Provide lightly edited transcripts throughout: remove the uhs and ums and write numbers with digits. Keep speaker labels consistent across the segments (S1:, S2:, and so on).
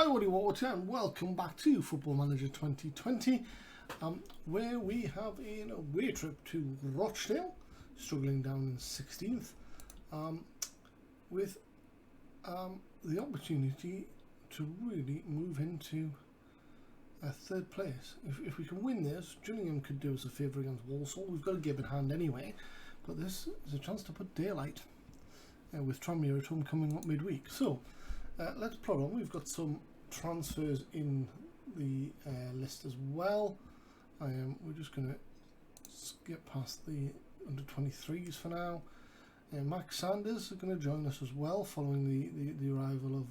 S1: Howdy Water, and welcome back to Football Manager 2020, where we have an away trip to Rochdale, struggling down in 16th, with the opportunity to really move into third place. If we can win this, Gillingham could do us a favour against Walsall. We've got a game in hand anyway, but this is a chance to put daylight with Tranfer at home coming up midweek. So let's plod on. We've got some transfers in the list as well. We're just going to skip past the under 23s for now. Max Sanders are going to join us as well following the arrival of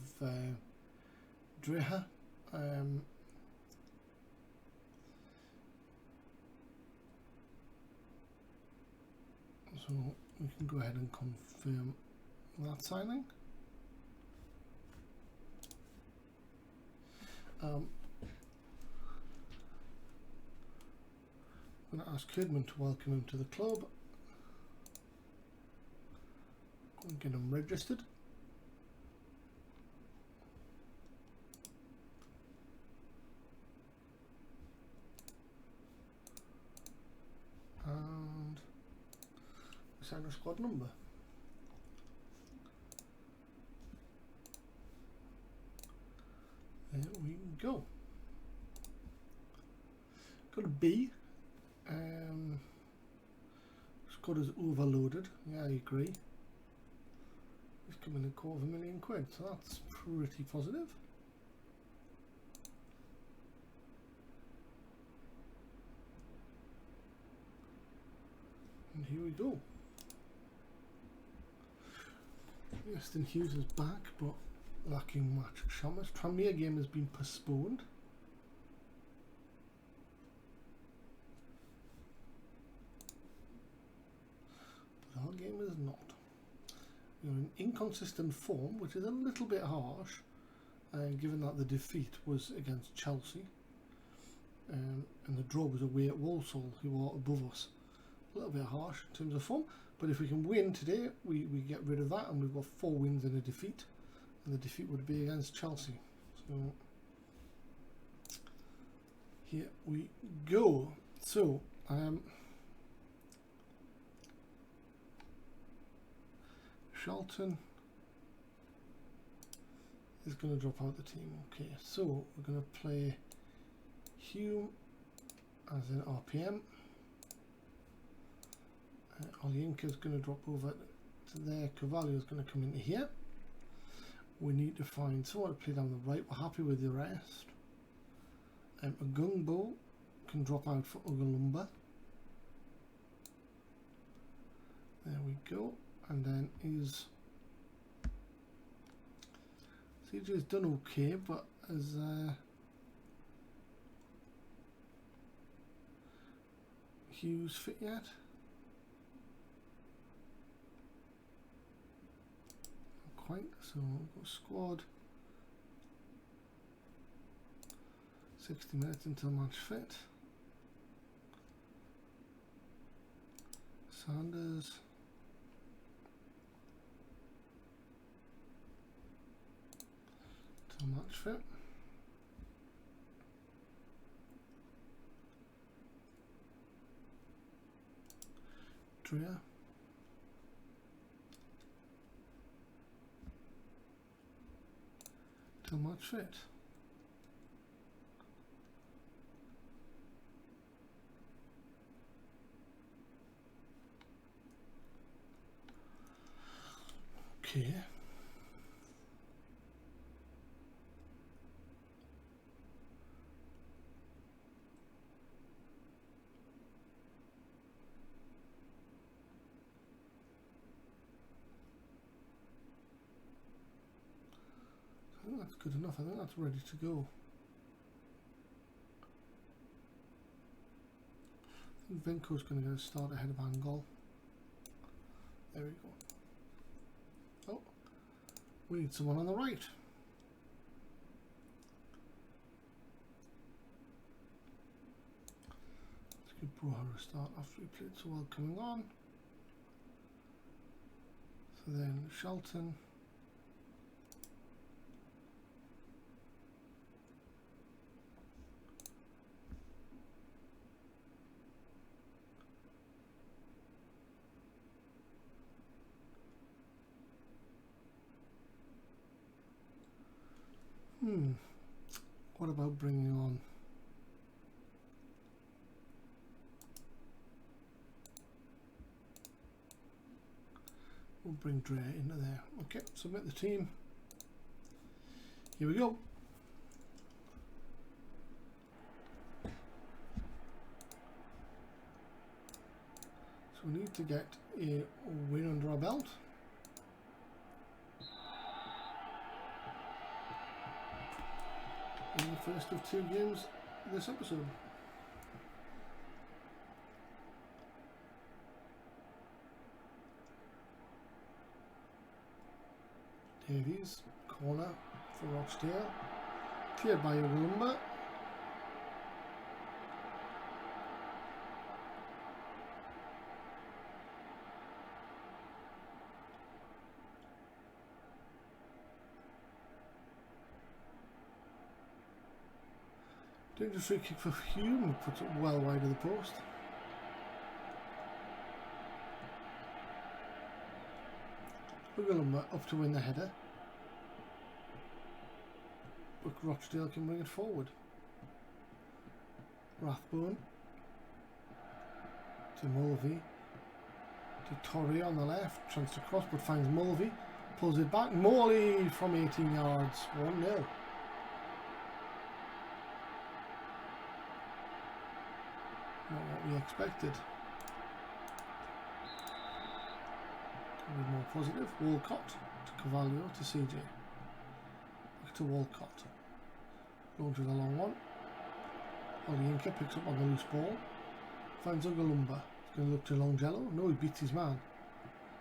S1: Dreher. So we can go ahead and confirm that signing. I'm going to ask Kidman to welcome him to the club and get him registered. And sign a squad number. There we go. Got a B. Squad is overloaded. Yeah, I agree. He's coming in £250,000, so that's pretty positive. And here we go. Aston Hughes is back, but lacking match Shamus. Tranmere game has been postponed. But our game is not. We're in inconsistent form, which is a little bit harsh, given that the defeat was against Chelsea, and the draw was away at Walsall, who are above us. A little bit harsh in terms of form, but if we can win today, we get rid of that, and we've got 4 wins and a defeat. And the defeat would be against Chelsea. So here we go. So Shelton is going to drop out the team. Okay, so we're going to play Hume as in RPM. Olyinka is going to drop over to there. Cavallo is going to come into here. We need to find someone to play down the right. We're happy with the rest. Agungbo can drop out for Ugalumba. There we go. And then CJ's done okay, but as Hughes fit yet? Quite. So we've got squad 60 minutes until match fit. Sanders, till match fit. Dreher, till match fit. Okay. I think that's good enough. I think that's ready to go. I think Vinko's going to get a start ahead of Angol. There we go. Oh, we need someone on the right. Let's give Broha a start after we played so well coming on. So then Shelton. What about bringing on... We'll bring Dre into there. Okay, submit the team. Here we go. So we need to get a win under our belt. In the first of 2 games this episode. Davies, corner for Rochdale, cleared by Lumber. Dangerous free kick for Hume, who puts it well wide of the post. Lumber up to win the header. But Rochdale can bring it forward. Rathbone to Mulvey. To Torrey on the left. Tries to cross but finds Mulvey. Pulls it back. Morley from 18 yards. 1-0. Not what we expected. More positive. Walcott to Cavallo to CJ. Back to Walcott. Launches a long one. Olienka picks up on the loose ball. Finds Ugalumba. He's going to look to Longello. No, he beats his man.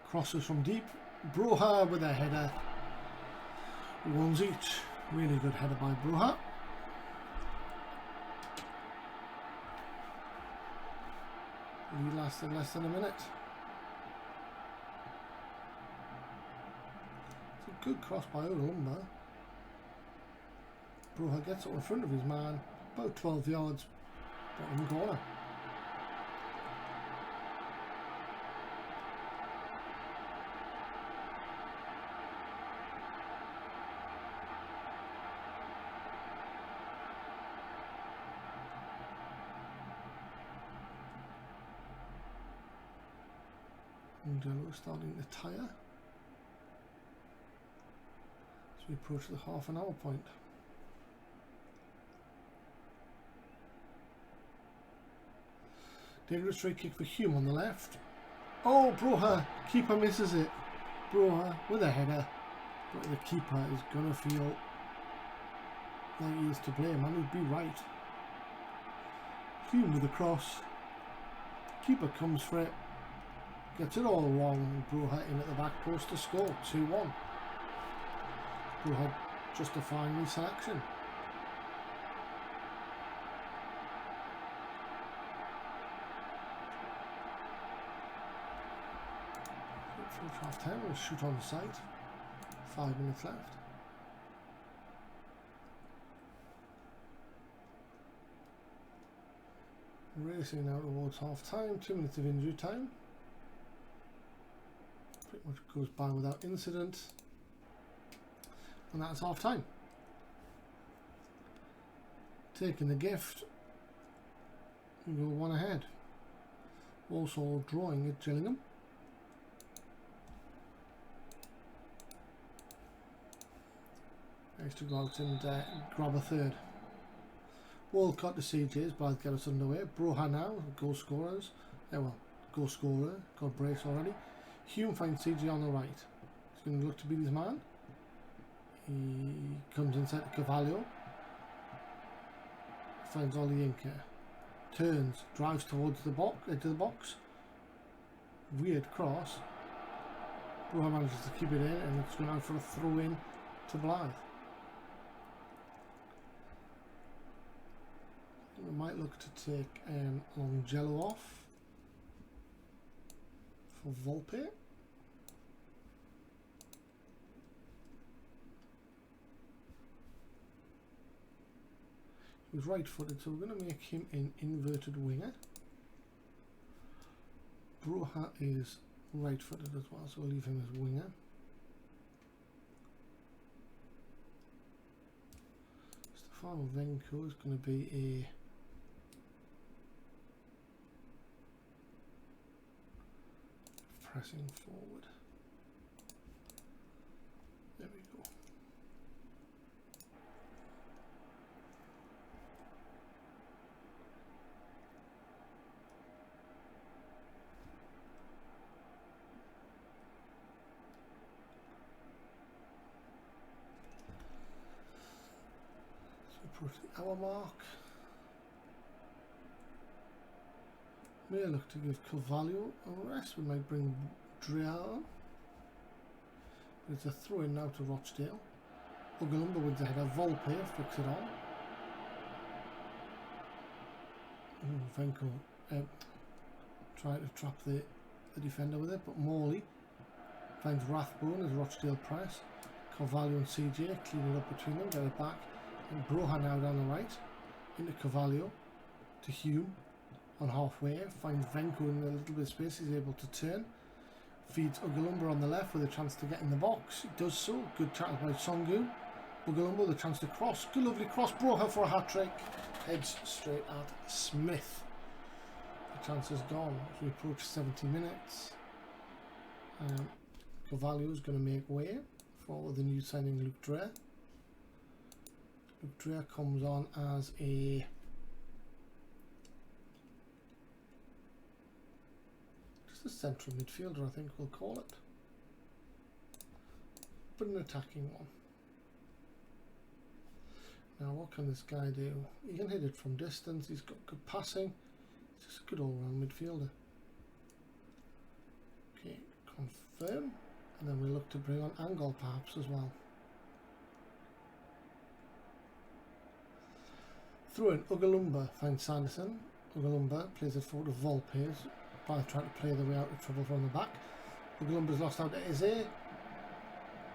S1: Crosses from deep. Broha with a header. 1s each. Really good header by Broha. Lead lasted less than a minute. Good cross by Lumber. Broha gets it in front of his man, about 12 yards, bottom corner. And starting to tire. We approach the half-an-hour point. Dangerous free kick for Hume on the left. Oh, Broha! Keeper misses it. Broha with a header. But the keeper is going to feel like he is to blame, and he'd be right. Hume with a cross. Keeper comes for it. Gets it all wrong. Broha in at the back post to score. 2-1. Who had justifying his selection. Half time, we'll shoot on the side. 5 minutes left. Racing now towards half time, 2 minutes of injury time. Pretty much goes by without incident. And that's half time. Taking the gift, we go 1 ahead. Also drawing at Gillingham. Nice to go out and grab a third. Walcott to CJ's, but get us underway. Broha now, goal scorers. Goal scorer, got brace already. Hume finds CJ on the right. He's going to look to beat his man. He comes inside to Cavallo. Finds Olienka. Turns, drives towards the box, into the box. Weird cross. Broha manages to keep it in, and it's going out for a throw in to Blythe. We might look to take Longello off for Volpe. He's right-footed, so we're going to make him an inverted winger. Broha is right-footed as well, so we'll leave him as winger. Final Venko is going to be a pressing forward. There we go. Approach the hour mark. May look to give Carvalho a rest. We might bring Drea on. It's a throw in now to Rochdale. Ugalumba wins ahead of Volpe, flicks it on. Venko trying to trap the defender with it, but Morley finds Rathbone as Rochdale press. Carvalho and CJ clean it up between them, get it back. And Broha now down the right, into Carvalho, to Hume on halfway, finds Venko in a little bit of space, he's able to turn, feeds Ugalumba on the left with a chance to get in the box, he does so, good tackle by Songu, Ugalumba with a chance to cross, good lovely cross, Broha for a hat-trick, heads straight at Smith, the chance is gone as we approach 70 minutes, Carvalho is going to make way for the new signing Luke Drea. Drea comes on as a just a central midfielder, I think we'll call it, but an attacking one. Now what can this guy do? He can hit it from distance, he's got good passing, he's just a good all-round midfielder. Okay, confirm, and then we look to bring on Angle perhaps as well. Throw in Ugalumba finds Sanderson. Ugalumba plays it forward to Volpe by trying to play the way out of trouble from the back. Ugalumba's lost out to Eze,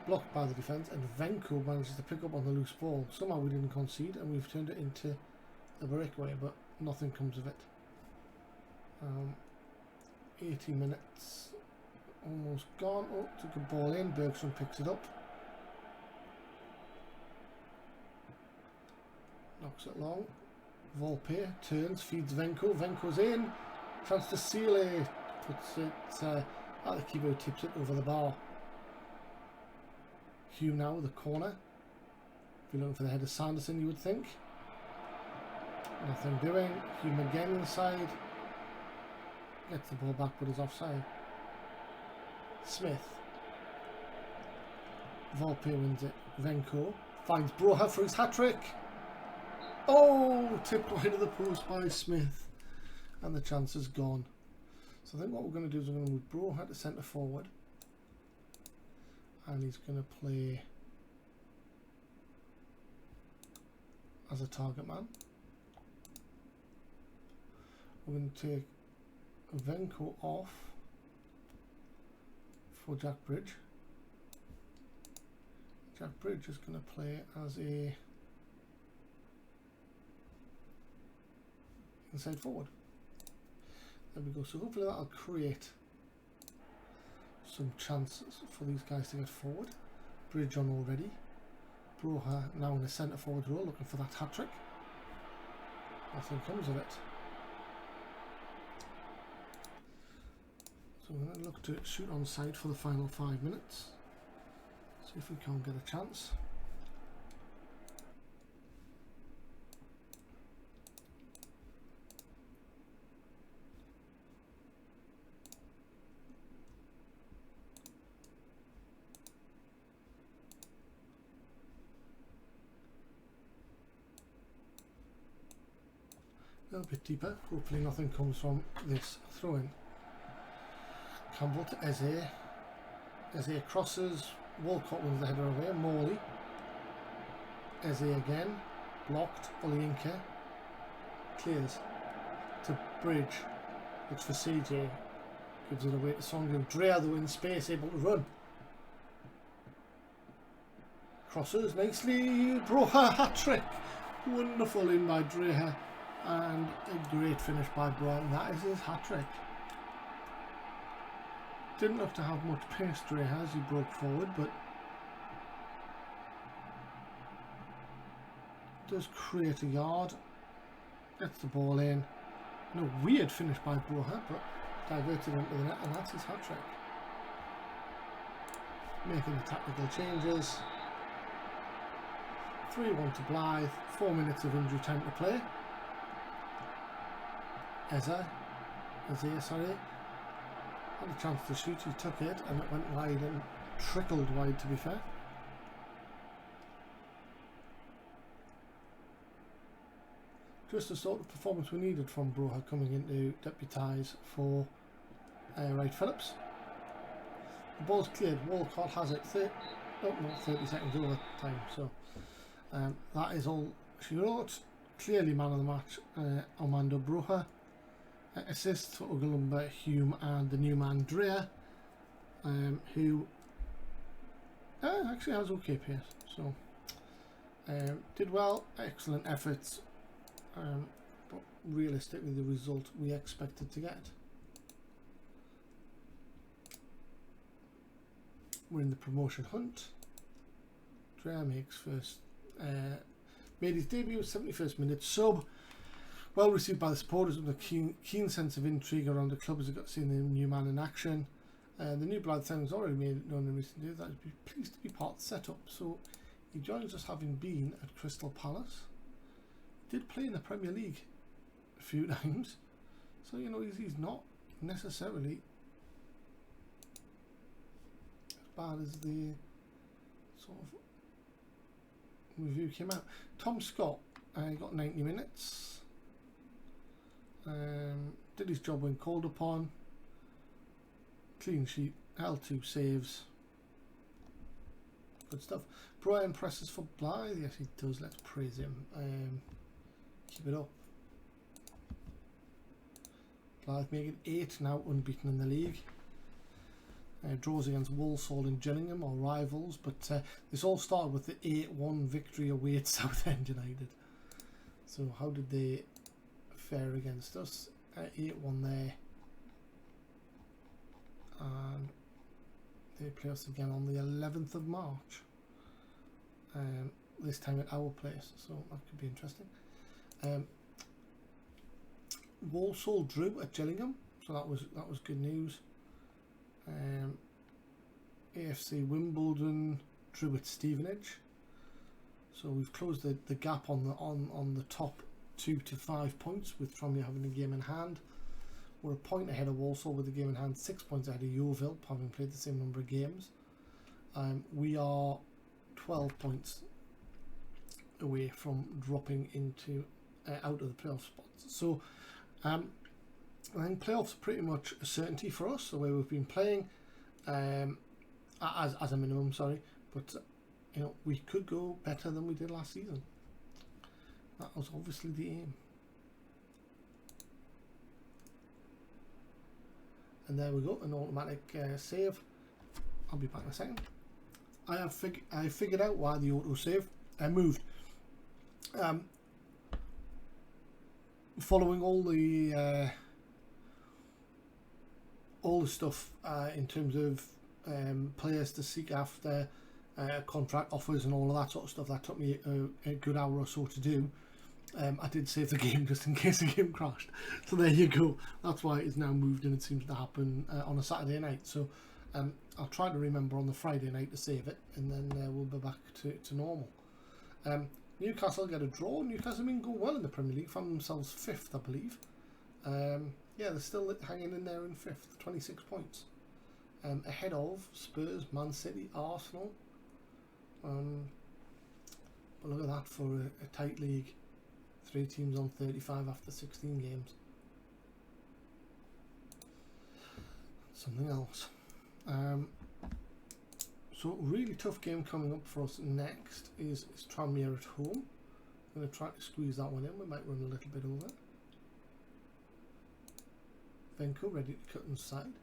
S1: blocked by the defence, and Venko manages to pick up on the loose ball. Somehow we didn't concede and we've turned it into a breakaway, but nothing comes of it. 80 minutes almost gone. Oh, took a ball in, Bergson picks it up. Knocks it long. Volpe turns, feeds Venko. Venko's in. Chance to seal it. Puts it at the keeper, tips it over the bar. Hume now with the corner. If you're looking for the head of Sanderson, you would think. Nothing doing. Hume again inside. Gets the ball back, but is offside. Smith. Volpe wins it. Venko finds Broha for his hat-trick. Oh, tipped wide of the post by Smith, and the chance is gone. So I think what we're going to do is we're going to move Broha to centre forward, and he's going to play as a target man. We're going to take Venko off for Jack Bridge. Jack Bridge is going to play as a inside forward. There we go. So hopefully that'll create some chances for these guys to get forward. Bridge on already. Broha now in the centre forward role, looking for that hat-trick. Nothing comes of it. So we're going to look to shoot on side for the final 5 minutes. See if we can't get a chance. A little bit deeper, hopefully nothing comes from this throw-in. Campbell to Eze. Eze crosses, Walcott wins the header away, Morley. Eze again, blocked, Oliinka. Clears to Bridge, looks for CJ, gives it away to Songu. Drea though in space, able to run. Crosses nicely, Broha hat-trick. Wonderful in by Drea. And a great finish by Brighton. That is his hat-trick. Didn't look to have much pace, Drea has. He broke forward, but Does create a yard. Gets the ball in. No, weird finish by Broha, but diverted into the net, and that's his hat-trick. Making the tactical changes. 3-1 to Blythe. 4 minutes of injury time to play. Isaiah, sorry. Had a chance to shoot, he took it, and it went wide and trickled wide, to be fair. Just the sort of performance we needed from Broha coming in to deputise for Wright Phillips. The ball's cleared. Walcott has it. 30 seconds over time. So that is all she wrote. Clearly man of the match, Armando Broha. Assists for Ugalumba, Hume and the new man Dreher, who actually has okay pace. So did well, excellent efforts, but realistically the result we expected to get. We're in the promotion hunt. Dreher makes made his debut, 71st minute sub. Well received by the supporters with a keen sense of intrigue around the club as they got to see the new man in action. The new Blythe has already made it known in recent days that he'd be pleased to be part of the setup. So he joins us having been at Crystal Palace. Did play in the Premier League a few times. So, you know, he's not necessarily as bad as the sort of review came out. Tom Scott got 90 minutes. Did his job when called upon. Clean sheet, held 2 saves. Good stuff. Brian presses for Blythe. Yes, he does. Let's praise him. Keep it up. Blythe making 8 now, unbeaten in the league. Draws against Walsall and Gillingham, or rivals, but this all started with the 8-1 victory away at Southend United. So how did they fare against us? 8-1 there, and they play us again on the 11th of March. This time at our place, so that could be interesting. Walsall drew at Gillingham, so that was good news. AFC Wimbledon drew at Stevenage, so we've closed the gap on the top 2 to 5 points, with Tranmere having a game in hand. We're a point ahead of Walsall with a game in hand, 6 points ahead of Yeovil, having played the same number of games. We are 12 points away from dropping into out of the playoff spots. So I think playoffs are pretty much a certainty for us, the way we've been playing, as a minimum, sorry. But you know, we could go better than we did last season. That was obviously the aim. And there we go, an automatic save. I'll be back in a second. I figured out why the auto save moved. Following all the stuff in terms of players to seek after, contract offers and all of that sort of stuff, that took me a good hour or so to do. I did save the game just in case the game crashed, so there you go. That's why it's now moved, and it seems to happen on a Saturday night. So I'll try to remember on the Friday night to save it, and then we'll be back to normal. Newcastle get a draw. Newcastle have been going well in the Premier League, found themselves 5th, I believe. Yeah, they're still hanging in there in 5th, 26 points, ahead of Spurs, Man City, Arsenal. But look at that for a tight league. 3 teams on 35 after 16 games. Something else. So really tough game coming up for us next is Tranmere at home. I'm going to try to squeeze that one in. We might run a little bit over. Venko ready to cut inside.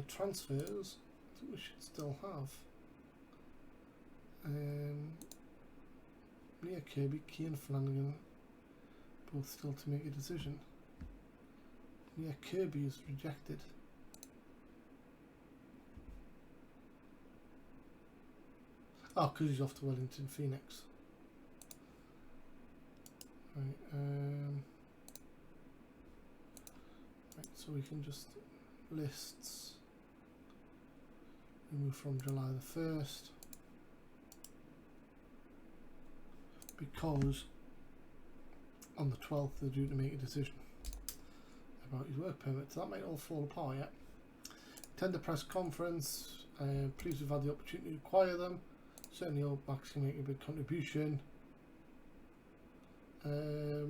S1: Transfers, I think we should still have. Leah Kirby, Kean Flanagan, both still to make a decision. Yeah, Kirby is rejected. Oh, because he's off to Wellington Phoenix. Right, right, so we can just lists. We move from July the 1st because on the 12th they're due to make a decision about his work permit. So that might all fall apart yet. Tender press conference. Pleased we've had the opportunity to acquire them. Certainly hope Max can make a big contribution. We're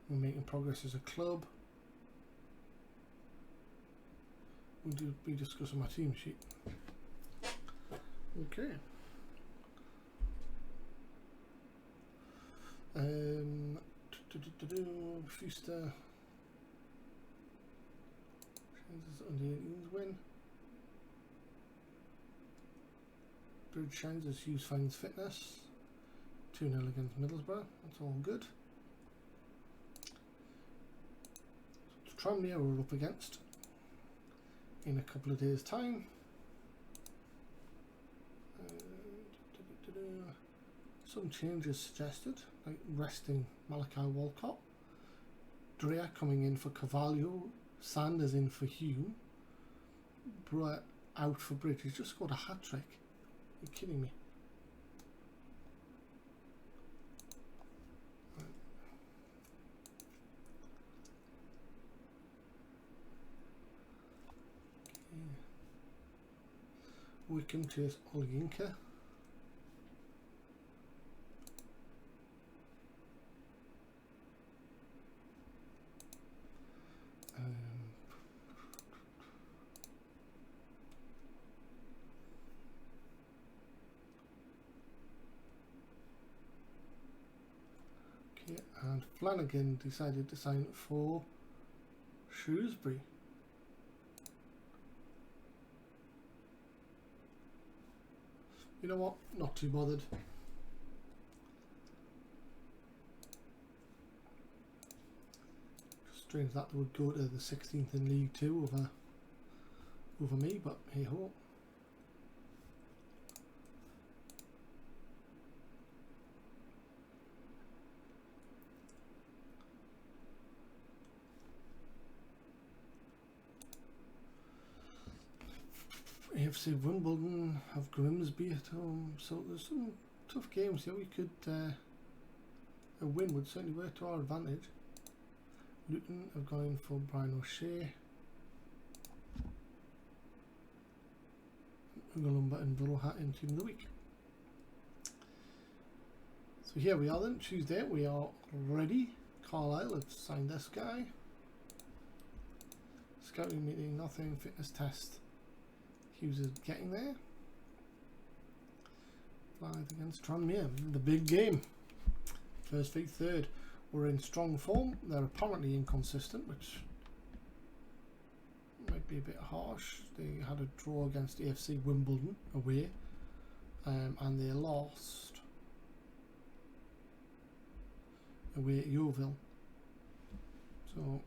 S1: making progress as a club. We'll be discussing my team sheet. Okay. Fuster. Under 18s win. Bridge shines as Hughes finds fitness. 2-0 against Middlesbrough. That's all good. Tranfer we're up against in a couple of days' time. Some changes suggested, like resting Malachi Walcott, Dreyer coming in for Carvalho, Sanders in for Hume, Brewer out for Bridge. He's just scored a hat-trick. Are you kidding me? Wickham chase Olyinka. Okay, and Flanagan decided to sign for Shrewsbury. You know what? Not too bothered. Strange that they would go to the 16th in League 2 over me, but hey ho. AFC Wimbledon have Grimsby at home, so there's some tough games here. We could a win would certainly work to our advantage. Luton have gone in for Brian O'Shea. Ungalumba and Broha in Team of the Week. So here we are then, Tuesday, we are ready. Carlisle have signed this guy. Scouting meeting, nothing. Fitness test. Hughes is getting there. Flies against Tranmere, the big game. First v third. We're in strong form. They're apparently inconsistent, which might be a bit harsh. They had a draw against AFC Wimbledon away, and they lost away at Yeovil. So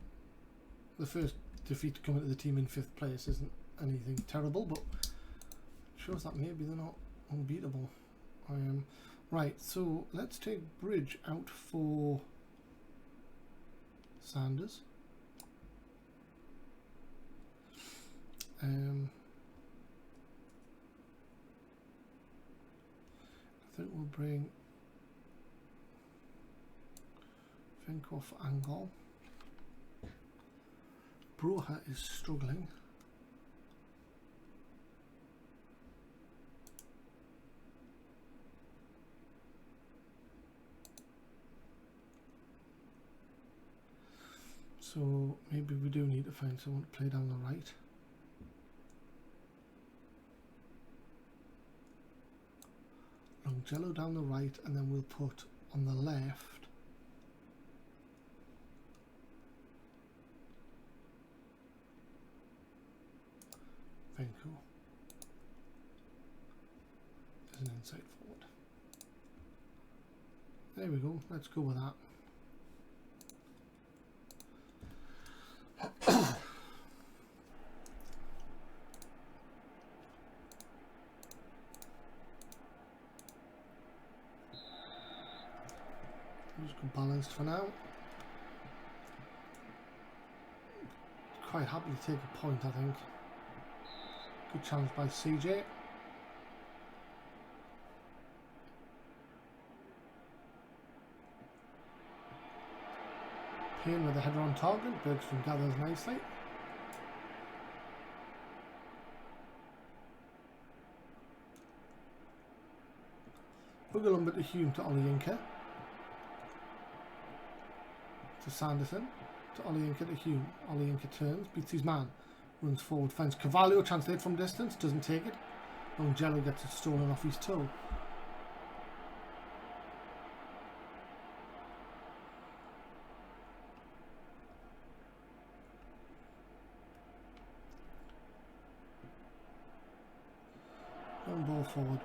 S1: the first defeat coming to the team in 5th place isn't anything terrible, but it shows that maybe they're not unbeatable. Right, so let's take Bridge out for Sanders. I think we'll bring Finko for Angol. Broha is struggling. So maybe we do need to find someone to play down the right. Longello down the right, and then we'll put on the left Venko as an inside forward. There we go, let's go with that. Just go balanced for now. Quite happy to take a point, I think. Good challenge by CJ. Payne with the header on target. Bergstrom gathers nicely. Ugalumba to Hume to Olayinka. To Sanderson. To Olayinka to Hume. Olayinka turns, beats his man. Runs forward, finds Carvalho, translate from distance, doesn't take it. Longello gets it stolen off his toe. Long ball forward.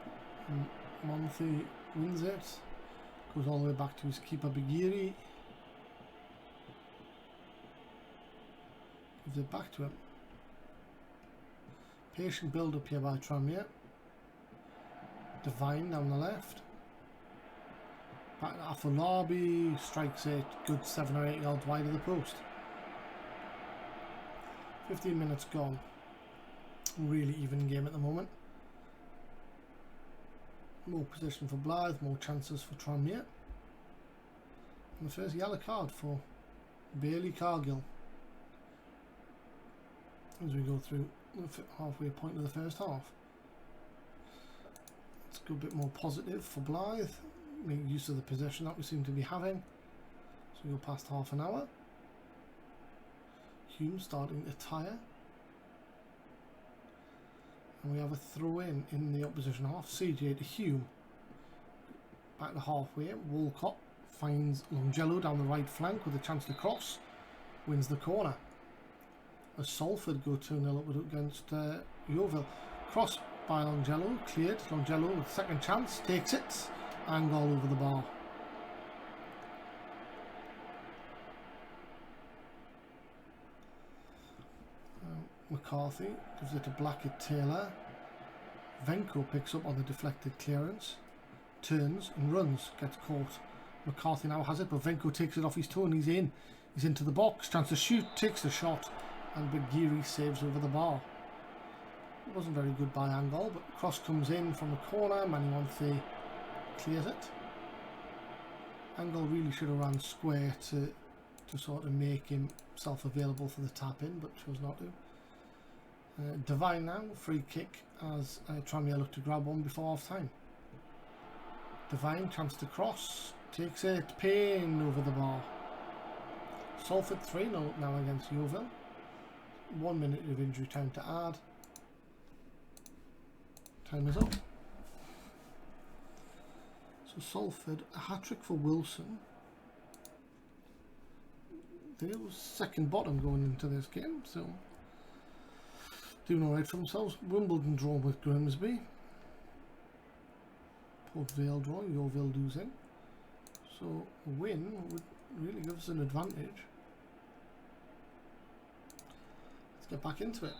S1: Monthi wins it. Goes all the way back to his keeper Bagiri. Gives it back to him. Patient build up here by Tranfer. Divine down the left. Back to Afolabi. Strikes it. Good 7 or 8 yards wide of the post. 15 minutes gone. Really even game at the moment. More position for Blythe, more chances for Tranfer. And the first yellow card for Bailey Cargill. As we go through the halfway point of the first half. Let's go a bit more positive for Blythe. Make use of the possession that we seem to be having. So we go past half an hour. Hume starting to tire. And we have a throw in the opposition half. CJ to Hume. Back to halfway. Walcott finds Longello down the right flank with a chance to cross. Wins the corner. As Salford go 2-0 up against Yeovil. Cross by Longello. Cleared. Longello with second chance. Takes it. And goal over the bar. McCarthy gives it to Blackett-Taylor. Venko picks up on the deflected clearance. Turns and runs. Gets caught. McCarthy now has it, but Venko takes it off his toe and he's in. He's into the box. Chance to shoot. Takes the shot. And Bagiri saves over the bar. It wasn't very good by Angol, but cross comes in from the corner. Maniwanthe clears it. Angol really should have ran square to sort of make himself available for the tap in, but chose not to. Divine now, free kick as Tranfer look to grab one before half time. Divine, chance to cross, takes it, Payne over the bar. Salford 3-0 now against Yeovil. 1 minute of injury time to add. Time is up. So Salford, a hat-trick for Wilson. They was second bottom going into this game, so doing alright for themselves. Wimbledon drawn with Grimsby. Port Vale draw, Yeovil losing. So a win would really give us an advantage. Let's get back into it.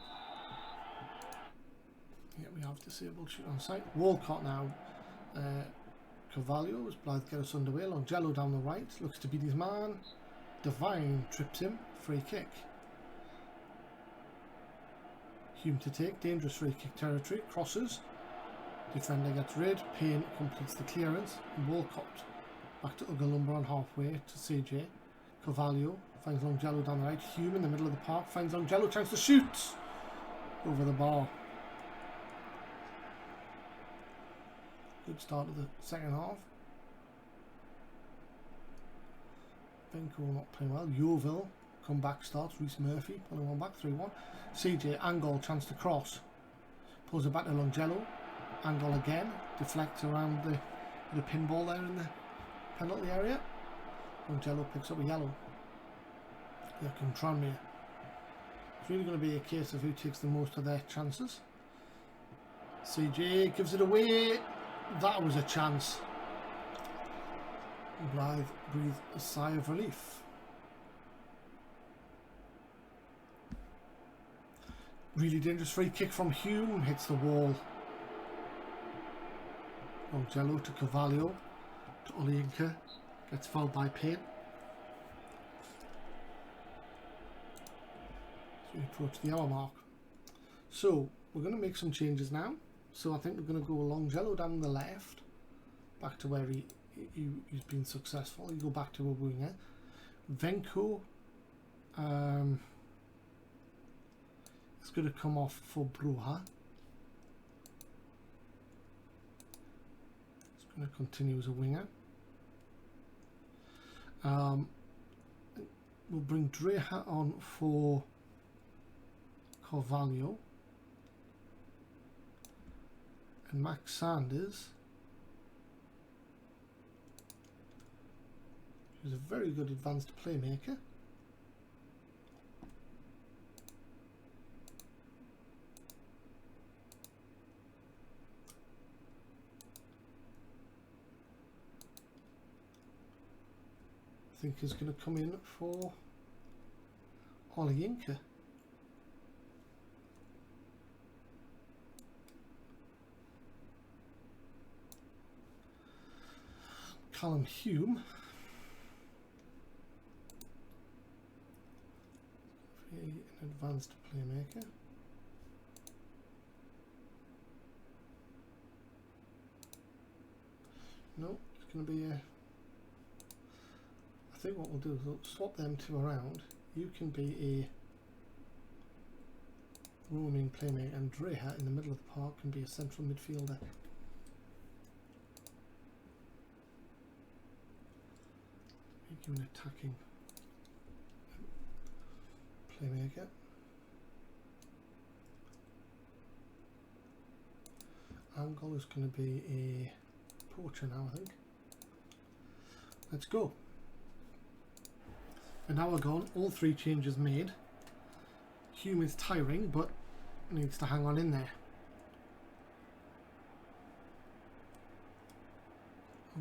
S1: Yeah, we have disabled shoot on site. Walcott now. Carvalho as Blythe get us underway. Longello down the right, looks to beat his man. Divine trips him, free kick. Hume to take, dangerous free kick territory, crosses. Defender gets rid, Payne completes the clearance. And Walcott back to Ugalumba on halfway to CJ. Carvalho finds Longello down the right. Hume in the middle of the park finds Longello, chance to shoot over the bar. Good start of the second half. Venko not playing well. Yeovil comeback starts. Reese Murphy pulling one back, 3-1. CJ Angol chance to cross. Pulls it back to Longello. Angol again. Deflects around the pinball there in the penalty area. Longello picks up a yellow. Here comes Tranmere. It's really going to be a case of who takes the most of their chances. CJ gives it away. That was a chance. Blythe breathed a sigh of relief. Really dangerous free kick from Hume, hits the wall. Longello to Carvalho to Olayinka. Gets fouled by Payne. So we approach the hour mark. So we're going to make some changes now. So I think we're going to go Longelo down the left, back to where he's been successful. You go back to a winger. Venko is going to come off for Broha. He's going to continue as a winger. We'll bring Dreha on for Carvalho. And Max Sanders, who's a very good advanced playmaker. I think is going to come in for Olayinka. Callum Hume. An advanced playmaker. No, it's going to be a... I think what we'll do is we'll swap them two around. You can be a roaming playmaker and Dreha in the middle of the park can be a central midfielder. Make you an attacking playmaker. Angle is going to be a poacher now, I think. Let's go. An hour gone, all three changes made. Hume is tiring, but needs to hang on in there.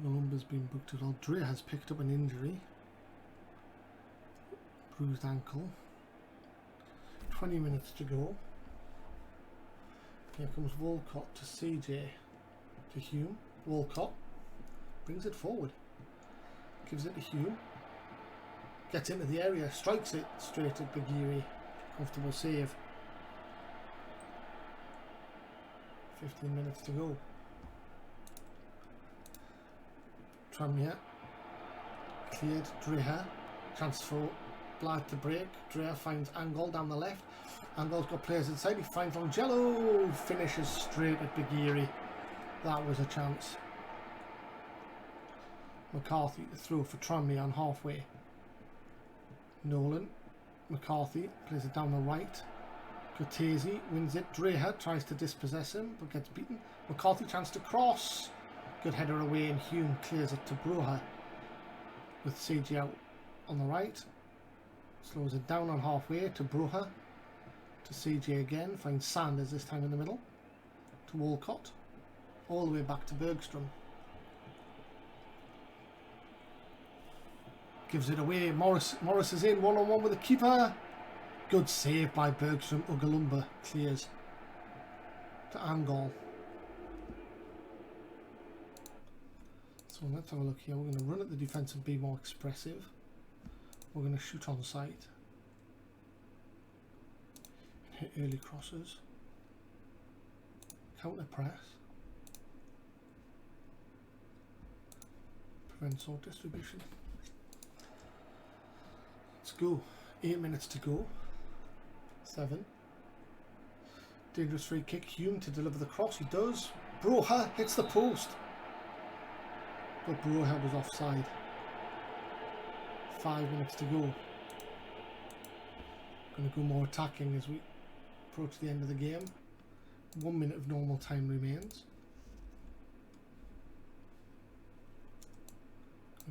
S1: Columba's been booked at all. Dre has picked up an injury. Bruised ankle. 20 minutes to go. Here comes Walcott to CJ to Hume. Walcott brings it forward. Gives it to Hume. Gets into the area, strikes it straight at Bagiri. Comfortable save. 15 minutes to go. Tranfer cleared Dreha. Chance for Blythe to break. Dreha finds Angol down the left. Angol's got players inside. He finds Longelo. Finishes straight at Bagiri. That was a chance. McCarthy to throw for Tranmere on halfway. Nolan, McCarthy plays it down the right. Cortese wins it. Dreha tries to dispossess him but gets beaten. McCarthy chance to cross. Good header away and Hume clears it to Broha with CG out on the right. Slows it down on halfway to Broha. To CG again. Finds Sanders this time in the middle. To Walcott. All the way back to Bergstrom. Gives it away. Morris is in one-on-one with the keeper. Good save by Bergstrom. Ugalumba clears to Angol. So let's have a look here. We're going to run at the defence and be more expressive. We're going to shoot on sight. Hit early crosses. Counter press. Prevent salt distribution. Let's go. 8 minutes to go. 7. Dangerous free kick. Hume to deliver the cross. He does. Broha hits the post. But Broha was offside. 5 minutes to go. Going to go more attacking as we approach the end of the game. 1 minute of normal time remains.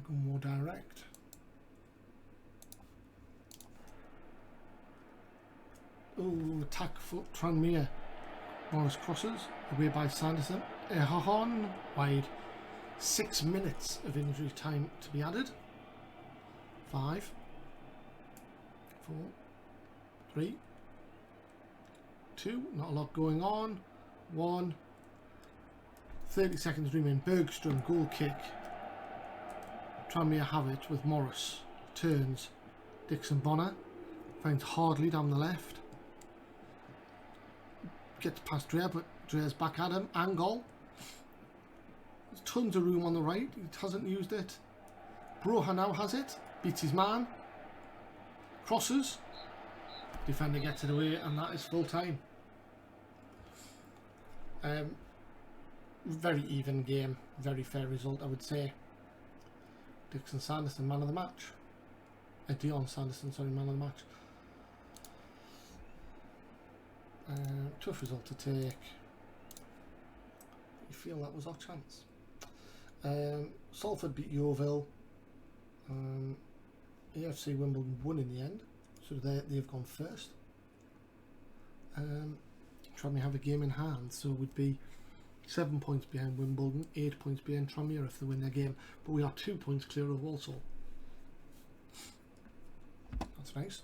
S1: Go more direct. Oh, attack for Tranmere. Morris crosses away by Sanderson. Ehahan wide. 6 minutes of injury time to be added. 5, 4, 3, 2. Not a lot going on. 1. 30 seconds remain. Bergstrom goal kick. Tranfer have it with Morris. Turns. Dixon Bonner. Finds Hardley down the left. Gets past Dre, but Dre's back at him. Angle. There's tons of room on the right. He hasn't used it. Broha now has it. Beats his man. Crosses. Defender gets it away, and that is full time. Very even game. Very fair result, I would say. Dixon Sanderson, man of the match. Dion Sanderson, sorry, man of the match. Tough result to take. You feel that was our chance. Salford beat Yeovil. AFC Wimbledon won in the end, so they've gone first. Tranmere have a game in hand, so it would be 7 points behind Wimbledon, 8 points behind Tranmere if they win their game, but we are 2 points clear of Walsall. That's nice.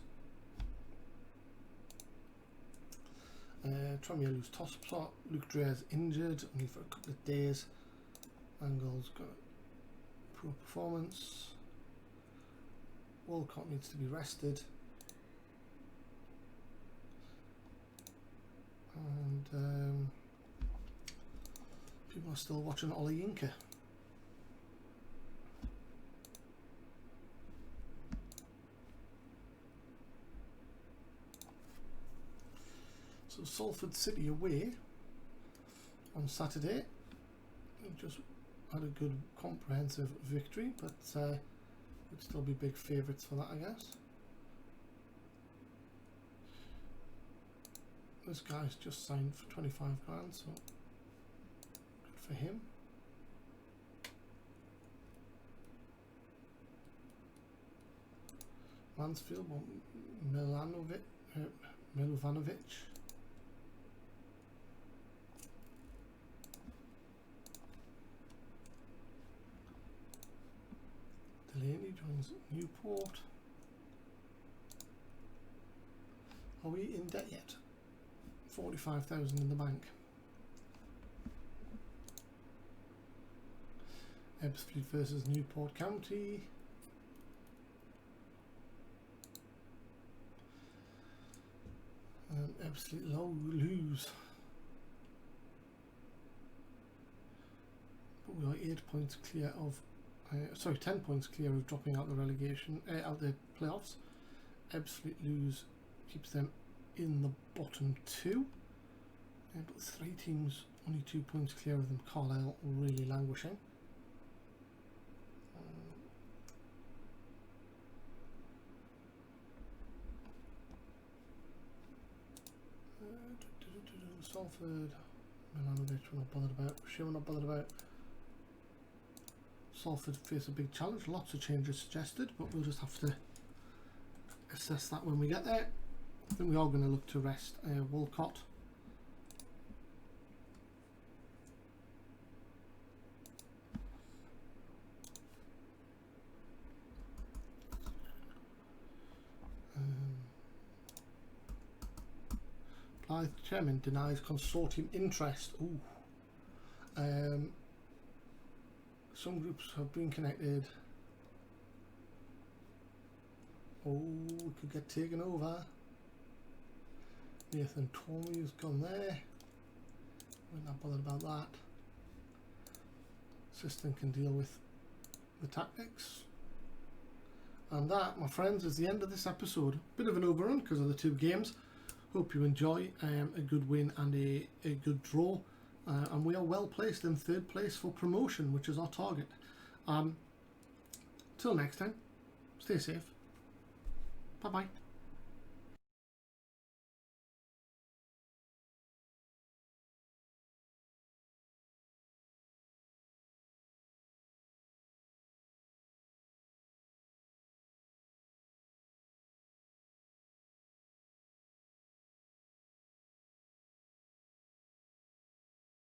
S1: Tranmere lose toss-up. Luke Dre's injured, only for a couple of days. Angle's got a poor performance. Walcott needs to be rested. And people are still watching Ollie Yinka. So Salford City away on Saturday. We just had a good comprehensive victory, but would still be big favourites for that, I guess. This guy's just signed for 25 grand, so good for him. Mansfield, Milovanovic. Delaney joins Newport. Are we in debt yet? 45,000 in the bank. Ebbsfleet versus Newport County. Ebbsfleet lose. But we are 8 points clear of 10 points clear of dropping out the relegation, out the playoffs. Ebbsfleet lose keeps them in the bottom two. But 3 teams only 2 points clear of them. Carlisle really languishing. Salford, Milanovic we're not bothered about. Sure, we're not bothered about. Salford face a big challenge, lots of changes suggested, but we'll just have to assess that when we get there. I think we are going to look to rest Walcott. Blythe chairman denies consortium interest. Ooh. Some groups have been connected. Oh, we could get taken over. Nathan Tormey has gone there. We're not bothered about that. System can deal with the tactics. And that, my friends, is the end of this episode. Bit of an overrun because of the 2 games. Hope you enjoy a good win and a good draw. And we are well placed in 3rd place for promotion, which is our target. Till next time, stay safe. Bye bye.